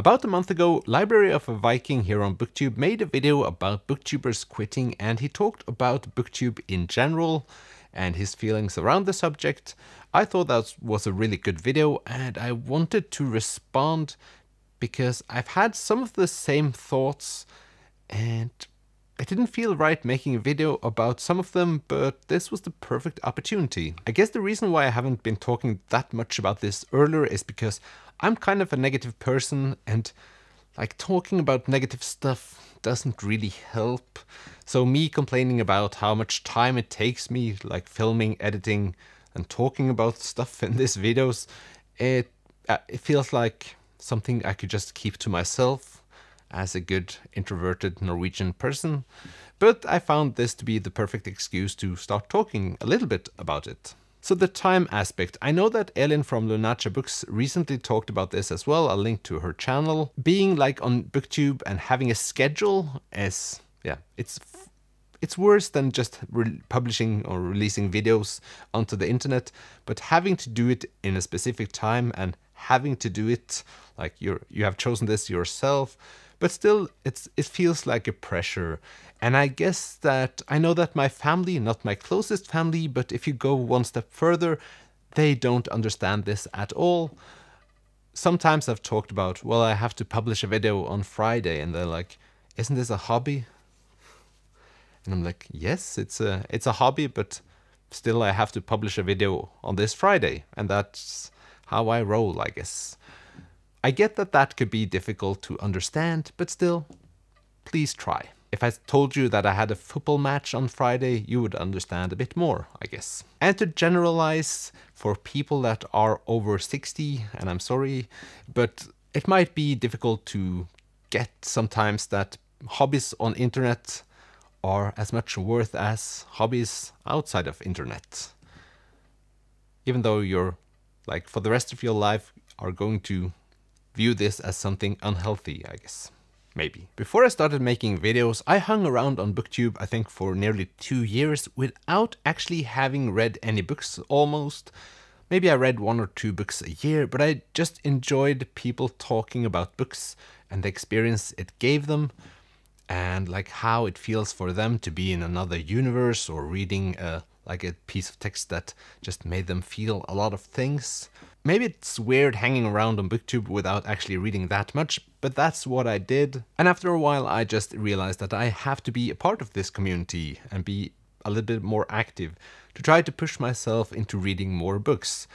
About a month ago, Library of a Viking here on booktube made a video about booktubers quitting, and he talked about booktube in general and his feelings around the subject. I thought that was a really good video and I wanted to respond because I've had some of the same thoughts and it didn't feel right making a video about some of them, but this was the perfect opportunity. I guess the reason why I haven't been talking that much about this earlier is because I'm kind of a negative person and like talking about negative stuff doesn't really help. So me complaining about how much time it takes me, like filming, editing and talking about stuff in these videos, it feels like something I could just keep to myself as a good introverted Norwegian person, but I found this to be the perfect excuse to start talking a little bit about it. So the time aspect, I know that Elin from Lunacha Books recently talked about this as well. I'll link to her channel. Being like on booktube and having a schedule is, yeah, it's worse than just publishing or releasing videos onto the internet, but having to do it in a specific time and having to do it like you have chosen this yourself. But still, it feels like a pressure. And I guess that I know that my family, not my closest family, but if you go one step further, they don't understand this at all. Sometimes I've talked about, well, I have to publish a video on Friday, and they're like, isn't this a hobby? And I'm like, yes, it's a hobby, but still I have to publish a video on this Friday. And that's how I roll, I guess. I get that that could be difficult to understand, but still, please try. If I told you that I had a football match on Friday, you would understand a bit more, I guess. And to generalize, for people that are over 60, and I'm sorry, but it might be difficult to get sometimes that hobbies on internet are as much worth as hobbies outside of internet. Even though you're, like, for the rest of your life, are going to view this as something unhealthy, I guess. Maybe. Before I started making videos, I hung around on booktube, I think for nearly 2 years, without actually having read any books almost. Maybe I read 1 or 2 books a year, but I just enjoyed people talking about books and the experience it gave them, and like how it feels for them to be in another universe or reading like a piece of text that just made them feel a lot of things. Maybe it's weird hanging around on booktube without actually reading that much, but that's what I did. And after a while I just realized that I have to be a part of this community and be a little bit more active to try to push myself into reading more books.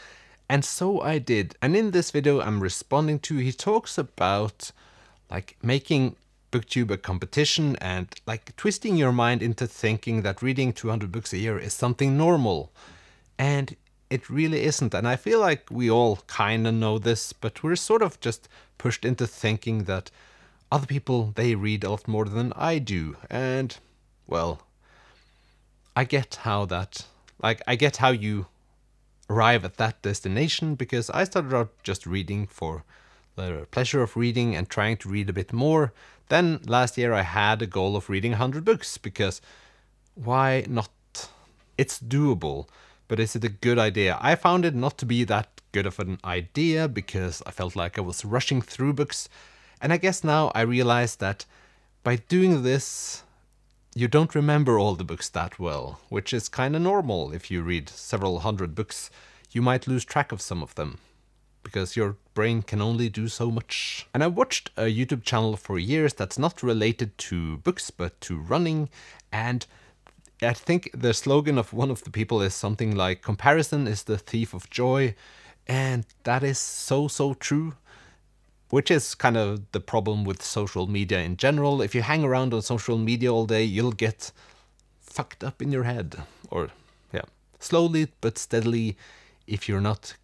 And so I did. And in this video I'm responding to, he talks about like making booktube a competition and like twisting your mind into thinking that reading 200 books a year is something normal. And it really isn't, and I feel like we all kinda know this, but we're sort of just pushed into thinking that other people, they read a lot more than I do, and, well, I get how that, like, I get how you arrive at that destination, because I started out just reading for the pleasure of reading and trying to read a bit more. Then last year I had a goal of reading 100 books, because why not? It's doable. But is it a good idea? I found it not to be that good of an idea because I felt like I was rushing through books. And I guess now I realize that by doing this, you don't remember all the books that well, which is kind of normal. If you read several hundred books, you might lose track of some of them because your brain can only do so much. And I watched a YouTube channel for years that's not related to books, but to running, and I think the slogan of one of the people is something like, comparison is the thief of joy, and that is so true, which is kind of the problem with social media in general. If you hang around on social media all day, you'll get fucked up in your head, or yeah, slowly but steadily, if you're not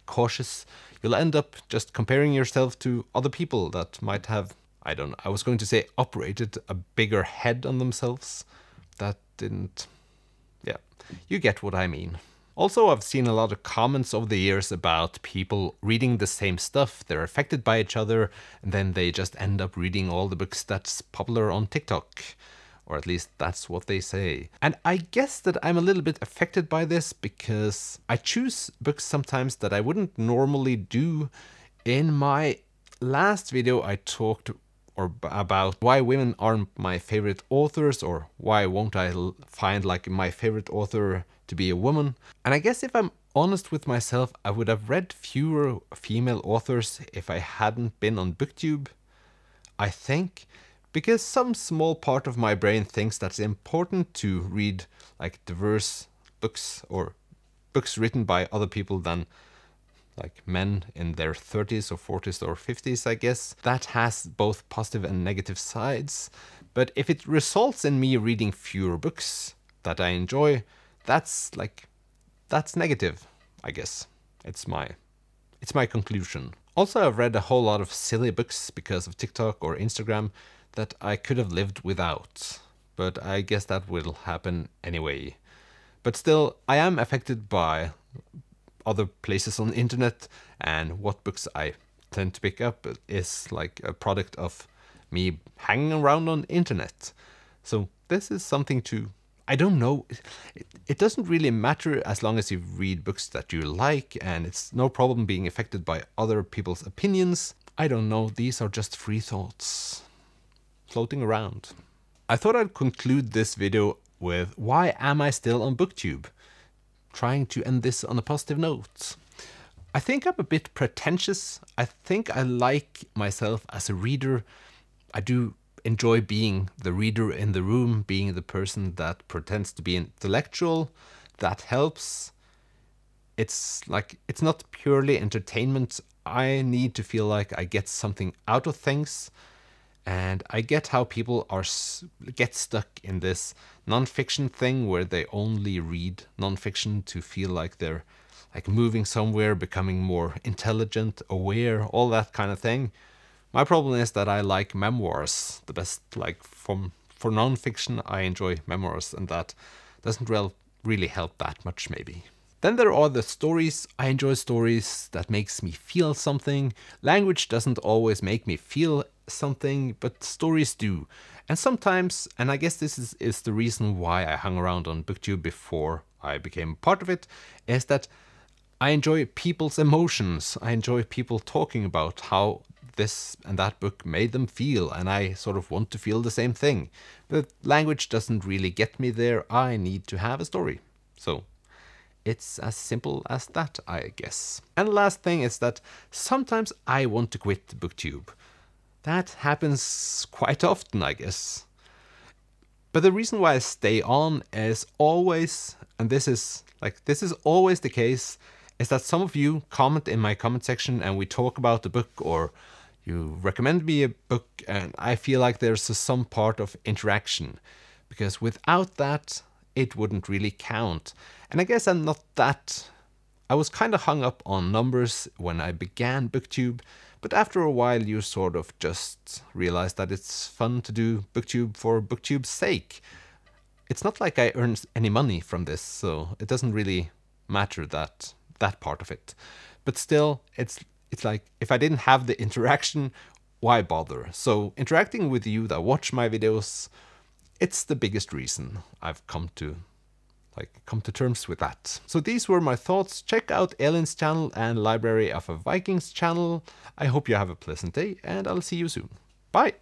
cautious, you'll end up just comparing yourself to other people that might have, I don't know, I was going to say operated a bigger head on themselves. That didn't, yeah, you get what I mean. Also, I've seen a lot of comments over the years about people reading the same stuff, they're affected by each other, and then they just end up reading all the books that's popular on TikTok. Or at least that's what they say. And I guess that I'm a little bit affected by this because I choose books sometimes that I wouldn't normally do in my last video I talked about why women aren't my favorite authors, or why won't I find like my favorite author to be a woman. And I guess if I'm honest with myself, I would have read fewer female authors if I hadn't been on booktube, I think, because some small part of my brain thinks that's important to read like diverse books, or books written by other people than like men in their 30s or 40s or 50s, I guess. That has both positive and negative sides. But if it results in me reading fewer books that I enjoy, that's negative, I guess. It's my conclusion. Also, I've read a whole lot of silly books because of TikTok or Instagram that I could have lived without. But I guess that will happen anyway. But still, I am affected by other places on the internet, and what books I tend to pick up is like a product of me hanging around on the internet. So this is something to, I don't know, it doesn't really matter as long as you read books that you like, and it's no problem being affected by other people's opinions. I don't know, these are just free thoughts floating around. I thought I'd conclude this video with why am I still on booktube? Trying to end this on a positive note. I think I'm a bit pretentious. I think I like myself as a reader. I do enjoy being the reader in the room, being the person that pretends to be intellectual. That helps. It's not purely entertainment. I need to feel like I get something out of things. And I get how people get stuck in this non-fiction thing where they only read non-fiction to feel like they're like moving somewhere, becoming more intelligent, aware, all that kind of thing. My problem is that I like memoirs the best. Like for non-fiction, I enjoy memoirs, and that doesn't really help that much maybe. Then there are the stories. I enjoy stories that makes me feel something. Language doesn't always make me feel something, but stories do. And sometimes, and I guess this is the reason why I hung around on booktube before I became part of it, is that I enjoy people's emotions. I enjoy people talking about how this and that book made them feel, and I sort of want to feel the same thing. But language doesn't really get me there. I need to have a story. So it's as simple as that, I guess. And the last thing is that sometimes I want to quit booktube. That happens quite often, I guess. But the reason why I stay on is always, and this is always the case, is that some of you comment in my comment section and we talk about the book, or you recommend me a book, and I feel like there's some part of interaction. Because without that, it wouldn't really count. And I guess I'm not that... I was kind of hung up on numbers when I began booktube, but after a while you sort of just realize that it's fun to do booktube for booktube's sake. It's not like I earn any money from this, so it doesn't really matter that part of it. But still, it's like, if I didn't have the interaction, why bother? So interacting with you that watch my videos, it's the biggest reason I've come to terms with that. So these were my thoughts. Check out Elin's channel and Library of a Vikings channel. I hope you have a pleasant day, and I'll see you soon. Bye!